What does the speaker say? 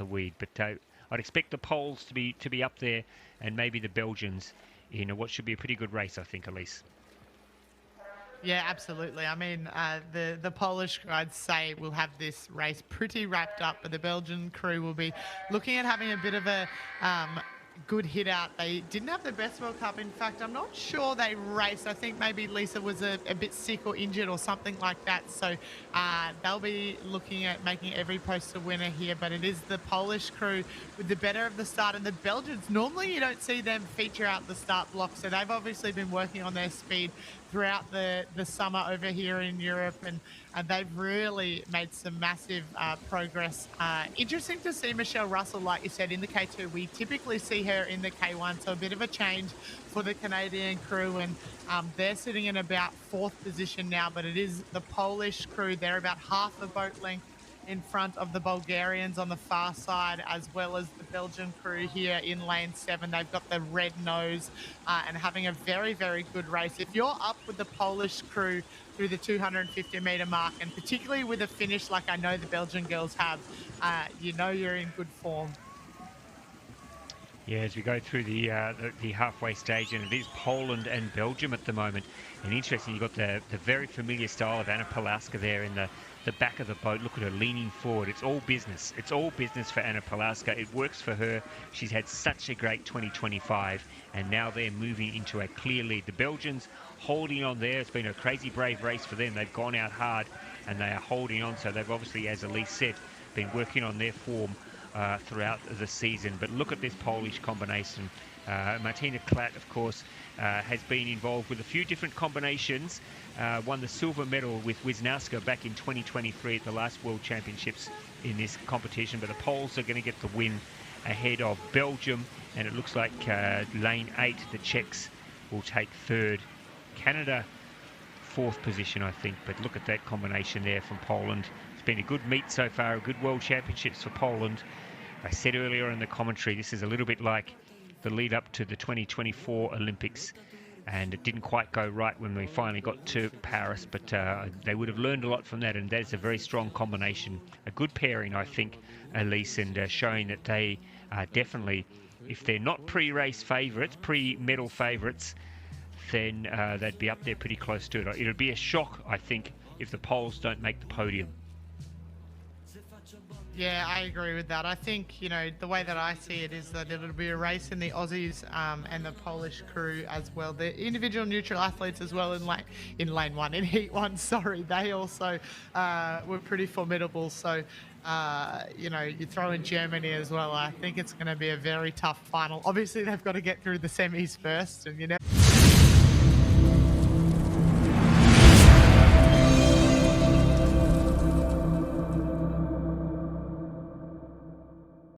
the weed. But I'd expect the Poles to be up there, and maybe the Belgians in what should be a pretty good race, I think, Elise. Yeah, absolutely. I mean, the Polish crew, I'd say, will have this race pretty wrapped up, but the Belgian crew will be looking at having a bit of a good hit out. They didn't have the best World Cup. In fact, I'm not sure they raced. I think maybe Lisa was a bit sick or injured or something like that. So they'll be looking at making every post a winner here, but it is the Polish crew with the better of the start. And the Belgians, normally you don't see them feature out the start block. So they've obviously been working on their speed throughout the summer over here in Europe, and they've really made some massive progress. Interesting to see Michelle Russell, like you said, in the K2. We typically see her in the K1, so a bit of a change for the Canadian crew, and they're sitting in about fourth position now, but it is the Polish crew. They're about half a boat length in front of the Bulgarians on the far side, as well as the Belgian crew here in lane 7. They've got the red nose and having a very, very good race. If you're up with the Polish crew through the 250-meter mark, and particularly with a finish like I know the Belgian girls have, you know you're in good form. Yeah, as we go through the halfway stage, and it is Poland and Belgium at the moment. And interesting, you've got the very familiar style of Anna Polaska there in the back of the boat. Look at her leaning forward. It's all business. It's all business for Anna Polaska. It works for her. She's had such a great 2025, and now they're moving into a clear lead. The Belgians holding on there. It's been a crazy brave race for them. They've gone out hard, and they are holding on. So they've obviously, as Elise said, been working on their form throughout the season. But look at this Polish combination. Martina Klatt, of course, has been involved with a few different combinations. Won the silver medal with Wisnowska back in 2023 at the last World Championships in this competition. But the Poles are going to get the win ahead of Belgium. And it looks like lane 8, the Czechs will take third. Canada, fourth position, I think. But look at that combination there from Poland. It's been a good meet so far, a good World Championships for Poland. I said earlier in the commentary, this is a little bit like the lead up to the 2024 Olympics, and it didn't quite go right when we finally got to Paris, but they would have learned a lot from that, and that's a very strong combination, a good pairing, I think, Elise, and showing that they are definitely, if they're not pre-race favourites, pre-medal favourites, then they'd be up there pretty close to it. It'll be a shock, I think, if the Poles don't make the podium. Yeah, I agree with that. I think, you know, the way that I see it is that it'll be a race in the Aussies and the Polish crew as well. The individual neutral athletes as well in lane 1, in heat 1, sorry. They also were pretty formidable. So, you know, you throw in Germany as well. I think it's going to be a very tough final. Obviously, they've got to get through the semis first, and you know.